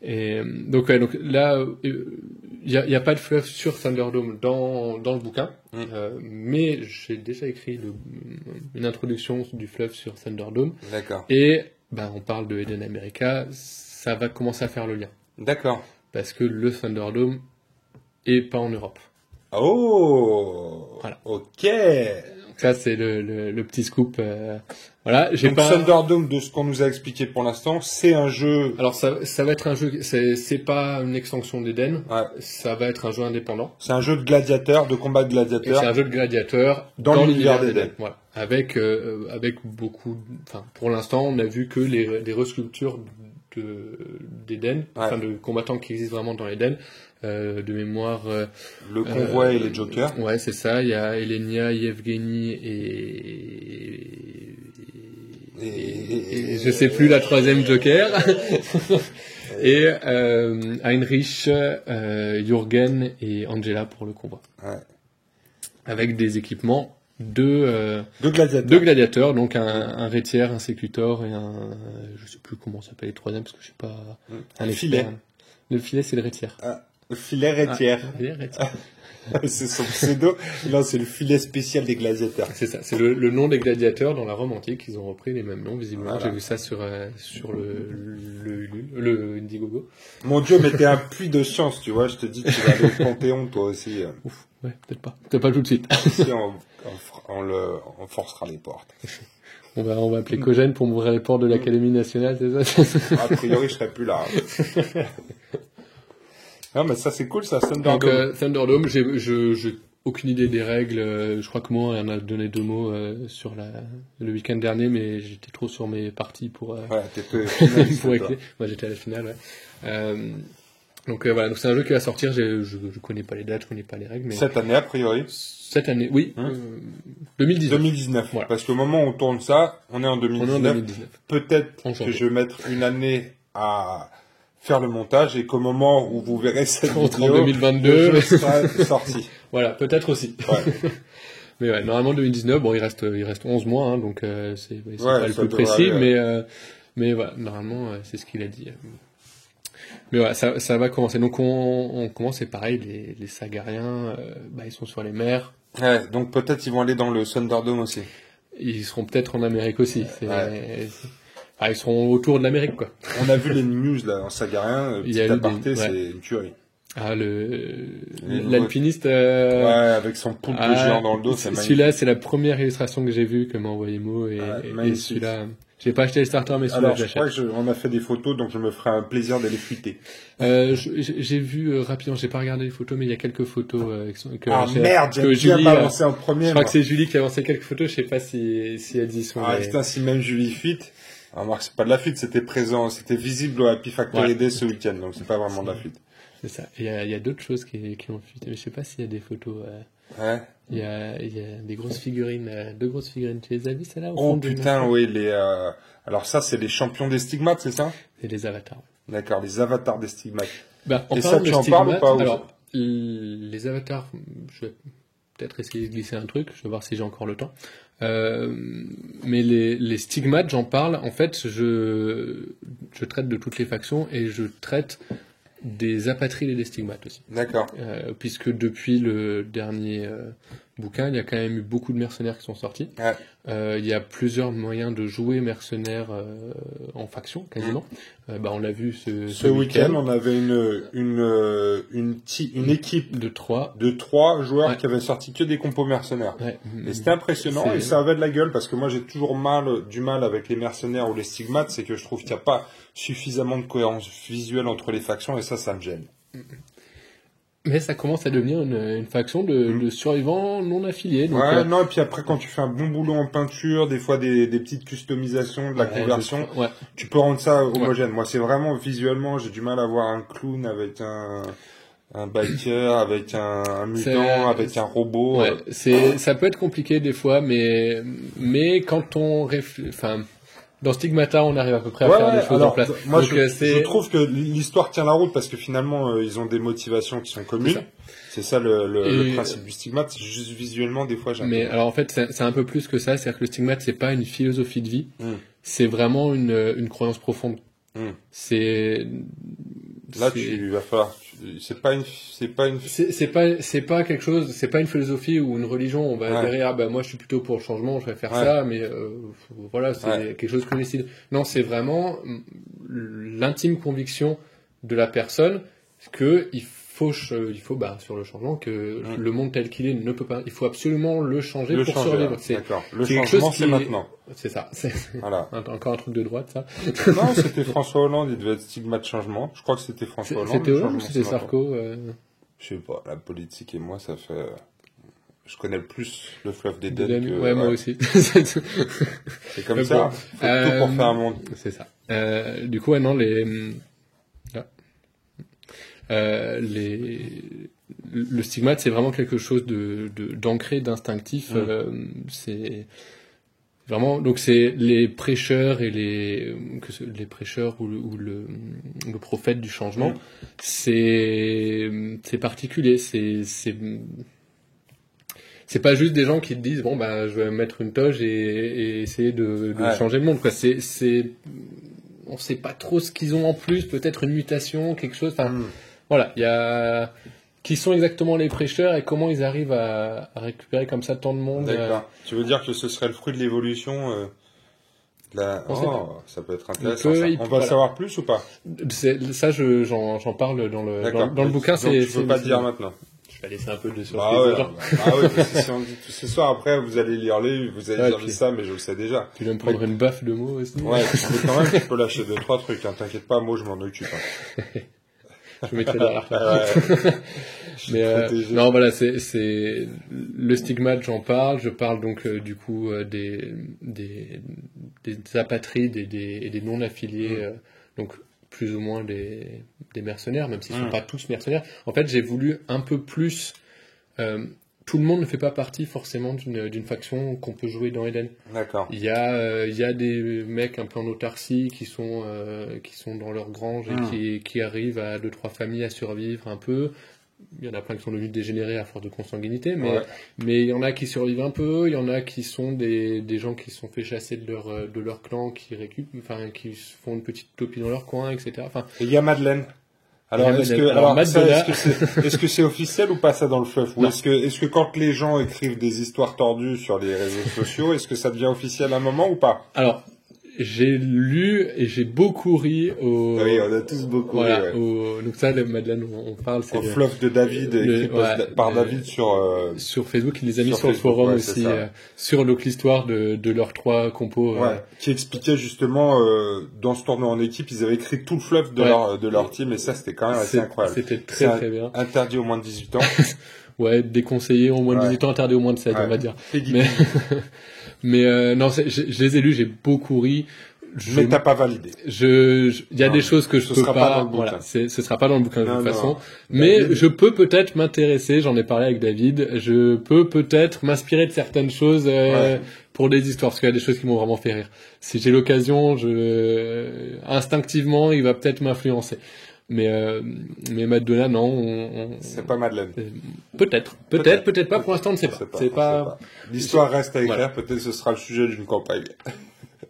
Et donc là, il y a pas de fluff sur Thunderdome dans le bouquin, mais j'ai déjà écrit une introduction du fluff sur Thunderdome. D'accord. Et on parle de Eden America, ça va commencer à faire le lien. D'accord. Parce que le Thunderdome est pas en Europe. Oh. Voilà. Ok. Donc ça c'est le petit scoop. Voilà. Donc Thunderdome, de ce qu'on nous a expliqué pour l'instant, c'est un jeu. Alors ça va être un jeu. C'est pas une extension d'Eden. Ça va être un jeu indépendant. C'est un jeu de gladiateur, de combat de gladiateur. C'est un jeu de gladiateur dans l'univers d'Eden. Voilà. Avec beaucoup. Enfin, pour l'instant, on a vu que les resculptures d'Eden, enfin de combattants qui existent vraiment dans Eden. De mémoire. Le convoi et les jokers. Ouais, c'est ça. Il y a Elenia, Yevgeny et je sais plus la troisième joker. Et Heinrich, Jürgen et Angela pour le convoi. Ouais. Avec des équipements de gladiateurs, donc un rétiaire, un sécutor et je sais plus comment s'appelle les troisième parce que je suis pas un filet. Le filet c'est le rétiaire. Le filet rétiaire. Rétiaire. C'est son pseudo. Non, c'est le filet spécial des gladiateurs. C'est ça. C'est le nom des gladiateurs dans la Rome antique. Ils ont repris les mêmes noms, visiblement. Voilà. J'ai vu ça sur le Indiegogo. Mon Dieu, mais t'es un puits de science, tu vois. Je te dis que tu vas aller au Panthéon, toi aussi. Ouf. Ouais, peut-être pas. Peut-être pas tout de suite. Si, on forcera les portes. On va appeler Cogène pour m'ouvrir les portes de l'Académie nationale, c'est ça? A priori, je serai plus là. Non, mais ça, c'est cool, ça, Thunderdome. Donc, Thunderdome, j'ai aucune idée des règles. Je crois que moi, on a donné 2 mots sur le week-end dernier, mais j'étais trop sur mes parties pour t'étais pour écouter. Moi, j'étais à la finale, Donc voilà, donc c'est un jeu qui va sortir. Je connais pas les dates, je connais pas les règles, mais cette année a priori. Cette année, oui. 2019. 2019. Voilà. Parce qu'au moment où on tourne ça, on est en 2019. On est en 2019. Peut-être que je vais mettre une année à faire le montage et qu'au moment où vous verrez cette vidéo, en 2022, le jeu sera sorti. Voilà, peut-être aussi. Ouais. Mais ouais, normalement 2019, bon, il reste 11 mois, donc c'est pas le plus précis, mais voilà, normalement c'est ce qu'il a dit. Mais voilà, ça va commencer. Donc on commence, c'est pareil, les Sagariens, ils sont sur les mers. Ouais, donc peut-être ils vont aller dans le Thunderdome aussi. Ils seront peut-être en Amérique aussi. Ils seront autour de l'Amérique, quoi. On a vu les news là en Sagarien, petit aparté, c'est une tuerie. L'alpiniste. avec son poulpe géant dans le dos, c'est magnifique. Celui-là, c'est la première illustration que j'ai vue que m'a envoyé Mo et celui-là. J'ai pas acheté les starters, mais celui-là, je crois qu'on a fait des photos, donc je me ferai un plaisir de les fuiter. J'ai vu rapidement, j'ai pas regardé les photos, mais il y a quelques photos merde, j'ai Julie pas avancé en premier. Je crois que c'est Julie qui a avancé quelques photos, je sais pas si elles y sont. Putain, si même Julie fit. Alors, Marc, c'est pas de la fuite, c'était présent, c'était visible au Happy Factory Day ce week-end, donc c'est pas vraiment de la fuite. C'est ça. Il y a d'autres choses qui ont fuité, mais je sais pas s'il y a des photos. Ouais. Il y a des grosses figurines, 2 grosses figurines. Tu les as vues, celles-là? Oh putain, oui, alors ça, c'est les champions des stigmates, c'est ça? C'est les avatars. D'accord, les avatars des stigmates. Et ça, tu en parles ou pas? Alors, les avatars, je vais peut-être essayer de glisser un truc, je vais voir si j'ai encore le temps. Mais les stigmates, j'en parle. En fait, je traite de toutes les factions et je traite des apatrides et des stigmates aussi. D'accord. Puisque depuis le dernier bouquin, il y a quand même eu beaucoup de mercenaires qui sont sortis. Ouais. Il y a plusieurs moyens de jouer mercenaires en faction, quasiment. On l'a vu ce week-end, on avait une équipe de 3 joueurs qui avaient sorti que des compos mercenaires. Ouais. Et c'était impressionnant et ça avait de la gueule parce que moi j'ai toujours du mal avec les mercenaires ou les stigmates, c'est que je trouve qu'il n'y a pas suffisamment de cohérence visuelle entre les factions et ça me gêne. Mais ça commence à devenir une faction de survivants non affiliés. Donc non, et puis après, quand tu fais un bon boulot en peinture, des fois des petites customisations, de la conversion, tu peux rendre ça homogène. Moi, c'est vraiment, visuellement, j'ai du mal à voir un clown avec un biker, avec un mutant, avec un robot. Ça peut être compliqué des fois, mais quand on dans Stigmata, on arrive à peu près à faire des choses en place. Moi, je trouve que l'histoire tient la route parce que finalement, ils ont des motivations qui sont communes. C'est ça le principe du Stigmate. C'est juste visuellement, des fois, j'aime. Mais alors en fait, c'est un peu plus que ça. C'est-à-dire que le Stigmate, c'est pas une philosophie de vie. C'est vraiment une croyance profonde. C'est là, il va falloir. C'est pas quelque chose. C'est pas une philosophie ou une religion. On va dire moi, je suis plutôt pour le changement. Je vais faire ça, mais voilà, c'est quelque chose que je décide. Non, c'est vraiment l'intime conviction de la personne que il faut sur le changement que le monde tel qu'il est ne peut pas. Il faut absolument le changer pour survivre. D'accord. Le changement, c'est maintenant. C'est ça. Voilà. Encore un truc de droite, ça. Non, c'était François Hollande. Il devait être Stigmate changement. Je crois que c'était François Hollande. C'était Hollande ou c'était Sarko Je sais pas. La politique et moi, ça fait. Je connais le plus le fleuve d'Éden que... Ouais, moi aussi. C'est comme ça. Faut tout pour faire un monde. C'est ça. Du coup, non, le stigmate, c'est vraiment quelque chose d'ancré, d'instinctif. C'est vraiment, donc c'est les prêcheurs et les prêcheurs ou le prophète du changement. C'est particulier. C'est pas juste des gens qui te disent je vais mettre une toge et essayer de changer le monde, quoi. On sait pas trop ce qu'ils ont en plus, peut-être une mutation, quelque chose. Enfin, voilà, il y a qui sont exactement les prêcheurs et comment ils arrivent à récupérer comme ça tant de monde. D'accord. Tu veux dire que ce serait le fruit de l'évolution ça peut être intéressant. On va savoir plus ou pas? Ça, j'en parle dans le bouquin. Donc, tu peux pas te dire maintenant. Je vais laisser un peu de surprise. Parce que si on dit tout ce soir, après, vous allez lire vous allez dire ça, mais je le sais déjà. Tu vas me prendre une baffe de mots aussi. Ouais, mais quand même, tu peux lâcher 2-3 trucs, t'inquiète pas, moi je m'en occupe. Je mettrai derrière. Mais non, voilà, c'est le stigmate, j'en parle. Je parle donc du coup des apatrides et des non affiliés, donc plus ou moins des mercenaires, même s'ils ne sont pas tous mercenaires. En fait, j'ai voulu un peu plus. Tout le monde ne fait pas partie forcément d'une faction qu'on peut jouer dans Eden. D'accord. Il y a des mecs un peu en autarcie qui sont dans leur grange et qui arrivent à 2-3 familles à survivre un peu. Il y en a plein qui sont devenus dégénérés à force de consanguinité, mais il y en a qui survivent un peu. Il y en a qui sont des gens qui se sont fait chasser de leur clan, qui font une petite topie dans leur coin, etc. Enfin. Et il y a Madeleine. Alors, est-ce que c'est officiel ou pas ça dans le fluff? Ou est-ce que quand les gens écrivent des histoires tordues sur les réseaux sociaux, est-ce que ça devient officiel à un moment ou pas? Alors, j'ai lu et j'ai beaucoup ri Oui, on a tous beaucoup ri. Donc ça, Madeleine, on parle. C'est au fluff de David, par David sur Facebook, il les a mis sur le forum aussi, sur l'histoire de leurs 3 compos. Qui expliquait justement, dans ce tournoi en équipe, ils avaient écrit tout le fluff de leur team, et ça, c'était quand même assez incroyable. C'était très bien. Interdit aux moins de 18 ans. Ouais, déconseillé aux moins de 18 ans, interdit aux moins de 7, on va dire. Mais non, je les ai lus, j'ai beaucoup ri. Mais t'as pas validé. Il y a des choses que je peux pas. Voilà, ce sera pas dans le bouquin de toute façon. Mais je peux peut-être m'intéresser. J'en ai parlé avec David. Je peux peut-être m'inspirer de certaines choses pour des histoires, parce qu'il y a des choses qui m'ont vraiment fait rire. Si j'ai l'occasion, instinctivement, il va peut-être m'influencer. Mais Madonna, non. C'est pas Madeleine. Peut-être pas. Pour l'instant, on ne sait pas. C'est pas. L'histoire reste à écrire. Peut-être ce sera le sujet d'une campagne.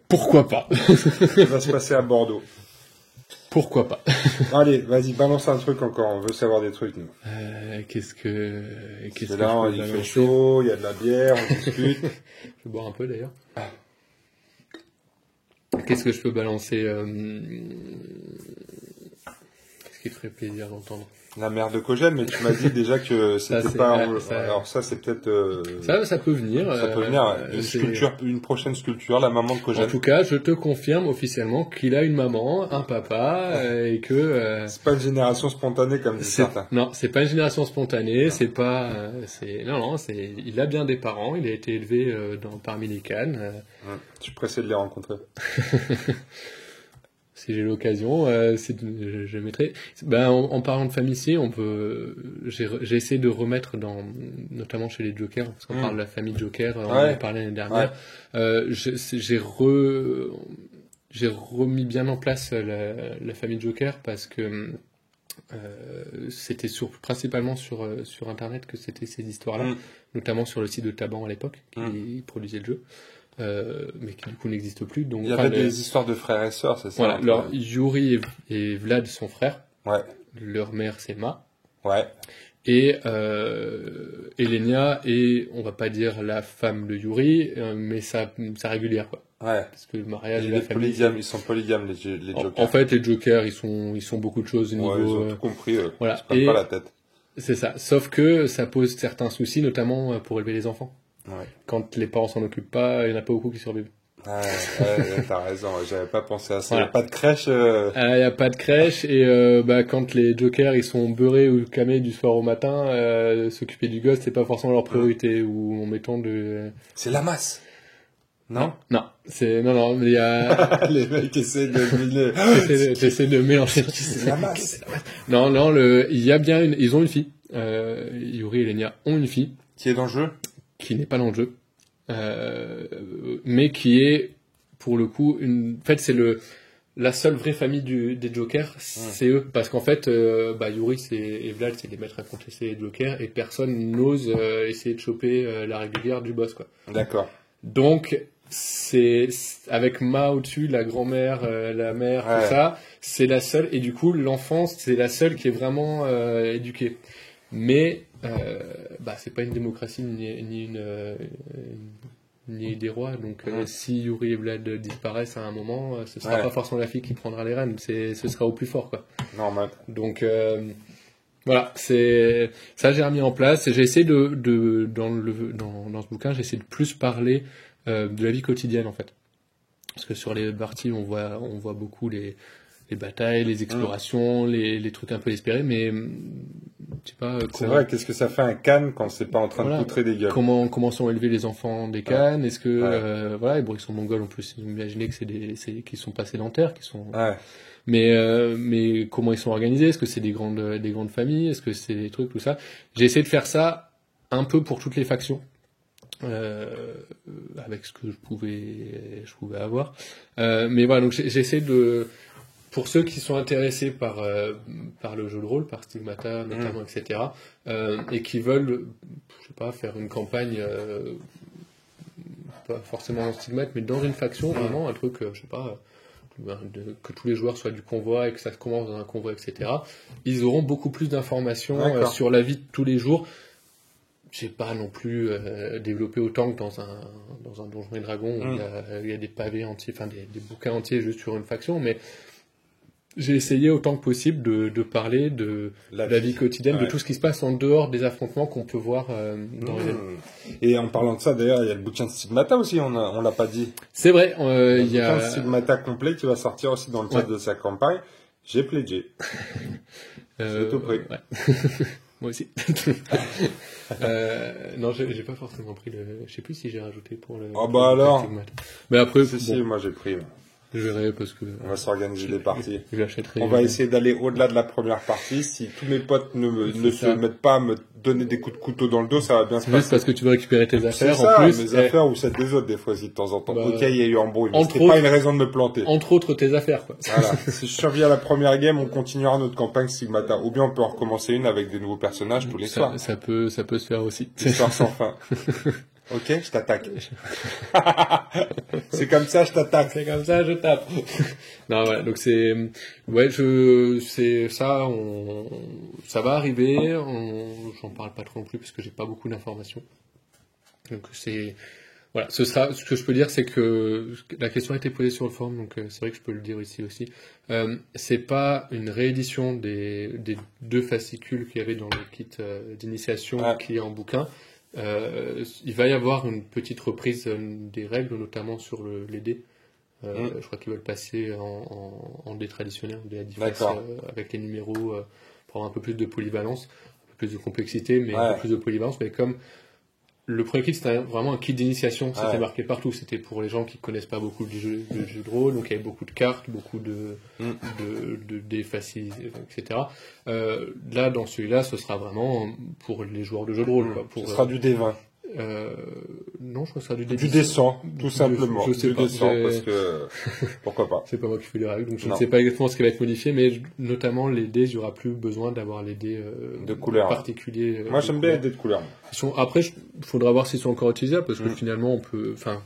Pourquoi pas? Ça va se passer à Bordeaux. Pourquoi pas? Allez, vas-y, balance un truc encore. On veut savoir des trucs, nous. Qu'est-ce que là, il fait chaud, il y a de la bière, on discute. Je vais boire un peu d'ailleurs. Qu'est-ce que je peux balancer? Qu'est-ce qui te ferait plaisir d'entendre? La mère de Cogène, mais tu m'as dit déjà que c'était alors ça, c'est peut-être. Ça peut venir. Ça peut venir. Une prochaine sculpture, la maman de Cogène. En tout cas, je te confirme officiellement qu'il a une maman, un papa, et que. C'est pas une génération spontanée comme disent certains. Non, c'est pas une génération spontanée. C'est pas. Non. Il a bien des parents. Il a été élevé parmi les Cannes. Je suis pressé de les rencontrer. Si j'ai l'occasion, je mettrai. En parlant de famille ici, j'ai essayé de remettre notamment chez les Jokers, parce qu'on parle de la famille Joker, on en a parlé l'année dernière. j'ai remis bien en place la famille Joker parce que c'était principalement sur Internet que c'était ces histoires-là, notamment sur le site de Taban à l'époque, qui produisait le jeu, mais qui du coup n'existe plus. Donc, il y avait des histoires de frères et sœurs, c'est ça? Voilà, alors Yuri et Vlad sont frères. Ouais. Leur mère c'est Ma. Ouais. Et Elenia est, on va pas dire la femme de Yuri, mais sa régulière, quoi. Ouais. Parce que le mariage et et la famille. Ils sont polygames, les Jokers. En fait, les Jokers, ils sont beaucoup de choses au niveau. Ils ont tout compris, voilà. Ils se prennent pas la tête. C'est ça. Sauf que ça pose certains soucis, notamment pour élever les enfants. Ouais. Quand les parents s'en occupent pas, il n'y en a pas beaucoup qui survivent. Ouais, t'as raison, j'avais pas pensé à ça. Voilà. Il n'y a pas de crèche. Il n'y a pas de crèche, et quand les Jokers ils sont beurrés ou camés du soir au matin, s'occuper du gosse, c'est pas forcément leur priorité, ou en mettant de... C'est la masse. Non, non, mais il y a... les mecs essaient de J'essaie de mélanger. C'est la masse. Non, il y a bien ils ont une fille. Yuri et Lenia ont une fille. Qui est dans le jeu? Qui n'est pas dans le jeu. Mais qui est, pour le coup, en fait, c'est la seule vraie famille des Jokers, c'est eux. Parce qu'en fait, Yuri et Vlad, c'est des maîtres à contester les Jokers, et personne n'ose essayer de choper la régulière du boss, quoi. D'accord. Donc, c'est avec Ma au-dessus, la grand-mère, la mère, tout ça, c'est la seule, et du coup, l'enfant, c'est la seule qui est vraiment éduquée. Mais c'est pas une démocratie ni des rois, donc si Yuri et Vlad disparaissent à un moment, ce sera pas forcément la fille qui prendra les rênes, ce sera au plus fort, quoi. Normal. Donc voilà, c'est ça, j'ai remis en place, et j'ai essayé dans ce bouquin, j'ai essayé de plus parler de la vie quotidienne, en fait, parce que sur les parties on voit beaucoup les batailles, les explorations, les trucs un peu espérés, mais je sais pas. C'est vrai, qu'est-ce que ça fait un Khan quand c'est pas en train de poutrer des gueules? Comment sont élevés les enfants des Khan? Est-ce que ils sont mongols en plus, ils ont imaginé que qu'ils sont pas sédentaires, qu'ils sont. Mais comment ils sont organisés? Est-ce que c'est des grandes familles? Est-ce que c'est des trucs, tout ça? J'ai essayé de faire ça un peu pour toutes les factions. Avec ce que je pouvais avoir. Mais voilà, donc j'ai essayé de, pour ceux qui sont intéressés par le jeu de rôle, par Stigmata notamment, etc., et qui veulent, je sais pas, faire une campagne, pas forcément en Stigmate, mais dans une faction, vraiment un truc, je sais pas, que tous les joueurs soient du convoi et que ça commence dans un convoi, etc., ils auront beaucoup plus d'informations sur la vie de tous les jours. J'ai pas non plus développé autant que dans un Donjons et Dragons où il y a des pavés entiers, enfin des bouquins entiers juste sur une faction, mais j'ai essayé autant que possible de parler de la vie quotidienne, de tout ce qui se passe en dehors des affrontements qu'on peut voir dans les... Et en parlant de ça, d'ailleurs, il y a le bouquin de Stigmata aussi, on l'a pas dit. C'est vrai, il y a le bouquin de Stigmata complet qui va sortir aussi dans le cadre de sa campagne. J'ai pledgé. C'est tout prêt. Ouais. Moi aussi. Non, j'ai pas forcément pris je sais plus si j'ai rajouté pour le. Ah bah alors. Mais après. Si, moi j'ai pris. Je verrai parce que. On va s'organiser des parties. Je l'achèterai. On va essayer d'aller au-delà de la première partie. Si tous mes potes ne se mettent pas à me donner des coups de couteau dans le dos, ça va bien se passer. Juste parce que tu veux récupérer tes affaires. C'est ça, en plus, mes affaires ou celles des autres des fois aussi de temps en temps. Ok, il y a eu embrouille, mais c'était pas une raison de me planter. Entre autres tes affaires, quoi. Voilà. Si je survis à la première game, on continuera notre campagne Stigmata. Ou bien on peut en recommencer une avec des nouveaux personnages tous les soirs. Ça peut se faire aussi. Histoire sans fin. Ok, je t'attaque. C'est comme ça, je t'attaque. C'est comme ça, je tape. Non, voilà. Donc c'est ça. Ça va arriver. J'en parle pas trop non plus parce que j'ai pas beaucoup d'informations. Donc voilà. Ce que je peux dire, c'est que la question a été posée sur le forum, donc c'est vrai que je peux le dire ici aussi. C'est pas une réédition des 2 fascicules qu'il y avait dans le kit d'initiation qui est en bouquin. Il va y avoir une petite reprise des règles, notamment sur les dés. Je crois qu'ils veulent passer en dés traditionnels, en dés à différence, avec les numéros, pour avoir un peu plus de polyvalence, un peu plus de complexité, mais un peu plus de polyvalence. Mais comme le premier kit, c'était vraiment un kit d'initiation, c'était marqué partout. C'était pour les gens qui connaissent pas beaucoup du jeu de rôle, donc il y avait beaucoup de cartes, beaucoup de dés faciles, etc. Là, dans celui-là, ce sera vraiment pour les joueurs de jeu de rôle. Quoi, ce sera du D20. Non, je crois que ce sera du D10. Du D100, tout simplement. Je sais pas. D100, parce que pourquoi pas. C'est pas moi qui fais les règles, donc je ne sais pas exactement ce qui va être modifié, mais notamment les dés, il n'y aura plus besoin d'avoir les dés de couleurs particuliers. Moi, j'aime bien les dés de couleurs. Après, il faudra voir s'ils sont encore utilisables, parce que finalement, on peut... Enfin,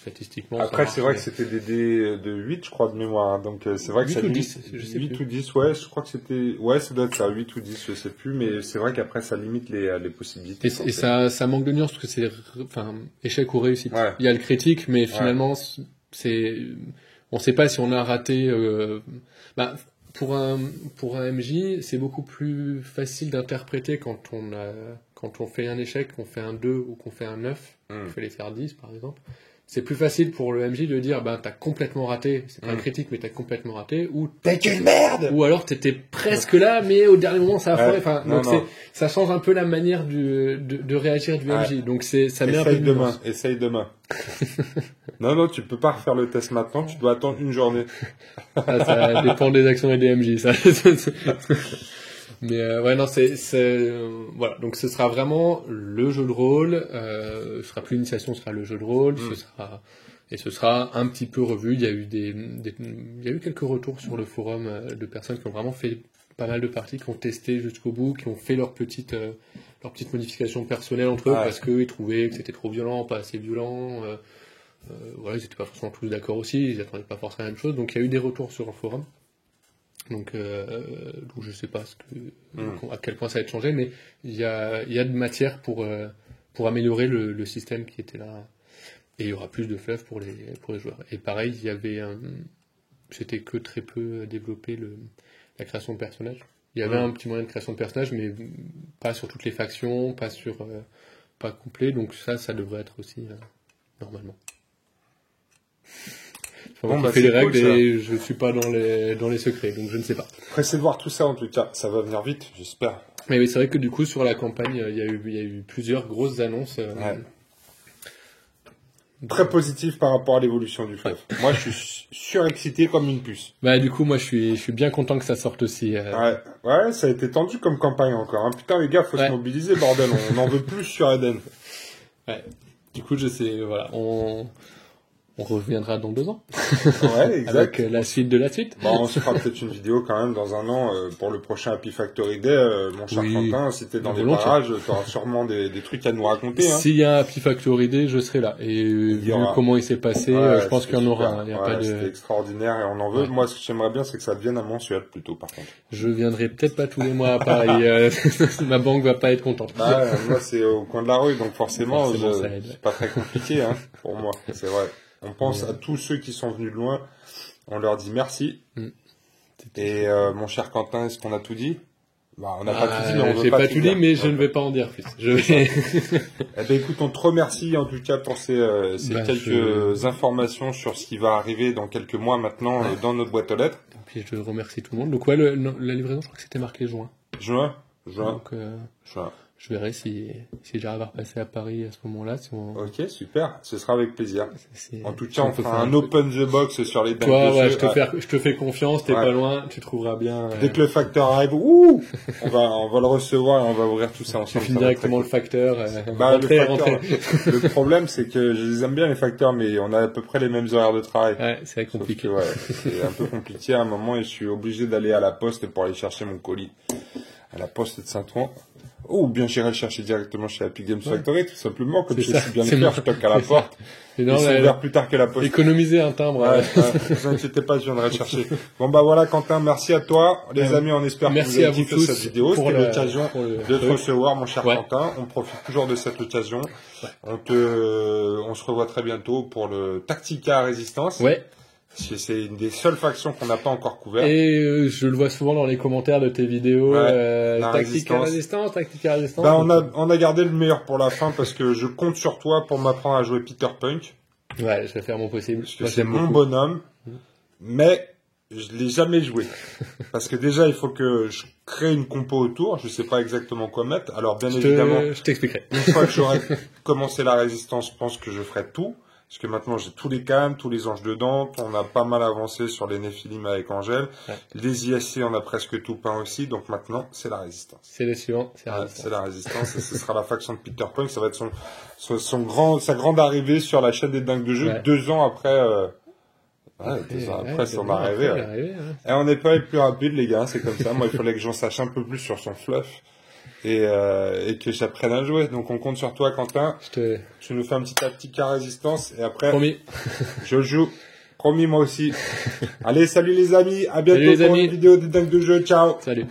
statistiquement... Après, c'est vrai que c'était des dés de 8, je crois, de mémoire. Hein. Donc, c'est vrai que 8 ça ou 10, je sais 8 plus. ou 10, ouais, je crois que c'était... Ouais, ça doit être ça, 8 ou 10, je sais plus. Mais c'est vrai qu'après, ça limite les possibilités. Et ça manque de nuance, parce que c'est... Enfin, échec ou réussite. Ouais. Il y a le critique, mais finalement, c'est... On ne sait pas si on a raté... Pour un MJ, c'est beaucoup plus facile d'interpréter quand on fait un échec, qu'on fait un 2 ou qu'on fait un 9, on fait les faire 10 par exemple. C'est plus facile pour le MJ de dire t'as complètement raté, c'est pas un critique mais t'as complètement raté, ou t'es une merde, ou alors t'étais presque là mais au dernier moment ça a foiré. Enfin, donc ça change un peu la manière de réagir du MJ. Donc ça met un peu de nuance. Essaye demain. Non, tu peux pas refaire le test maintenant, tu dois attendre une journée. Ça dépend des actions et des MJ, ça. Mais voilà. Donc ce sera vraiment le jeu de rôle. Ce sera plus l'initiation, ce sera le jeu de rôle. Ce sera un petit peu revu. Il y a eu il y a eu quelques retours sur le forum de personnes qui ont vraiment fait pas mal de parties, qui ont testé jusqu'au bout, qui ont fait leurs petites modifications personnelles entre eux parce qu'ils trouvaient que c'était trop violent, pas assez violent. Voilà, ils n'étaient pas forcément tous d'accord aussi. Ils n'attendaient pas forcément la même chose. Donc il y a eu des retours sur le forum. Donc je sais pas à quel point ça va être changé, mais il y a de matière pour améliorer le système qui était là, et il y aura plus de fluff pour les joueurs. Et pareil, c'était que très peu développé la création de personnages. Il y avait un petit moyen de création de personnages, mais pas sur toutes les factions, pas complet. Donc ça devrait être aussi normalement. On fait les règles et je suis pas dans les secrets, donc je ne sais pas. Pressé de voir tout ça en tout cas, ça va venir vite, j'espère. Mais oui, c'est vrai que du coup sur la campagne, il y a eu plusieurs grosses annonces. Très positif par rapport à l'évolution du fluff. Moi, je suis surexcité comme une puce. Du coup, moi, je suis bien content que ça sorte aussi. Ouais, ça a été tendu comme campagne encore. Hein. Putain, les gars, faut se mobiliser, bordel. On n'en veut plus sur Eden. Ouais. Du coup, je sais, voilà, on reviendra dans 2 ans. Ouais, exact. Avec la suite de la suite. On se fera peut-être une vidéo quand même dans 1 an pour le prochain Happy Factory Day. Mon cher Quentin, si t'es dans les parages, t'auras sûrement des trucs à nous raconter. Hein. S'il y a un Happy Factory Day, je serai là. Et vu comment il s'est passé, je pense qu'il y en aura. C'était extraordinaire et on en veut. Moi, ce que j'aimerais bien, c'est que ça devienne à Montsuel plutôt, par contre. Je viendrai peut-être pas tous les mois à Paris. Ma banque va pas être contente. Moi, c'est au coin de la rue, donc forcément c'est pas très compliqué pour moi. C'est vrai. On pense à tous ceux qui sont venus de loin, on leur dit merci. Et mon cher Quentin, est-ce qu'on a tout dit? On n'a pas tout dit, mais on veut pas tout dit, mais je ne vais pas en dire plus. Écoute, on te remercie en tout cas pour ces quelques informations sur ce qui va arriver dans quelques mois maintenant dans notre boîte aux lettres. Et puis je remercie tout le monde. Donc la livraison, je crois que c'était marqué juin. Juin. Donc juin. Je verrai si j'arrive à repasser à Paris à ce moment-là. Ok, super. Ce sera avec plaisir. En tout cas, on fera un open the box sur les dates de jeu. Je te fais confiance, t'es pas loin, tu trouveras bien. Dès que le facteur arrive, on va le recevoir et on va ouvrir tout ça ensemble. Tu finis directement le facteur. Le problème, c'est que je les aime bien les facteurs, mais on a à peu près les mêmes horaires de travail. Ouais, c'est compliqué. C'est un peu compliqué à un moment et je suis obligé d'aller à la poste pour aller chercher mon colis. À la poste de Saint-Ouen. Ou bien j'irai le chercher directement chez Happy Games Factory, tout simplement, comme je sais bien le faire, je toque à la porte. C'est ouvert plus tard que la poste. Économiser un timbre. Ne vous inquiétez pas, je viendrai le chercher. Bon voilà, Quentin, merci à toi. Les amis, on espère que vous avez kiffé cette vidéo. C'était l'occasion de te recevoir, mon cher Quentin. On profite toujours de cette occasion. On se revoit très bientôt pour le Tactica Résistance. Ouais. C'est une des seules factions qu'on n'a pas encore couvertes. Et je le vois souvent dans les commentaires de tes vidéos. Tactica Résistance. On a gardé le meilleur pour la fin parce que je compte sur toi pour m'apprendre à jouer Peter Punk. Ouais, je vais faire mon possible. Parce que c'est mon bonhomme. Mais je l'ai jamais joué. Parce que déjà, il faut que je crée une compo autour. Je sais pas exactement quoi mettre. Alors, bien évidemment. Je t'expliquerai. Une fois que j'aurai commencé la résistance, je pense que je ferai tout. Parce que maintenant, j'ai tous les cannes, tous les anges de Dante. On a pas mal avancé sur les Néphilim avec Angèle. Ouais. Les ISC, on a presque tout peint aussi. Donc maintenant, c'est la résistance. C'est le suivant. C'est la résistance. Et ce sera la faction de Peter Punk. Ça va être sa grande arrivée sur la chaîne des dingues de jeu. 2 ans après, 2 ans après, son arrivée. Et on n'est pas les plus rapides, les gars. C'est comme ça. Moi, il fallait que j'en sache un peu plus sur son fluff. Et que j'apprenne à jouer. Donc on compte sur toi, Quentin. Tu nous fais un petit tactique à résistance et après, promis. Je joue. Promis, moi aussi. Allez, salut les amis. À bientôt pour une vidéo des dingues de jeu. Ciao. Salut.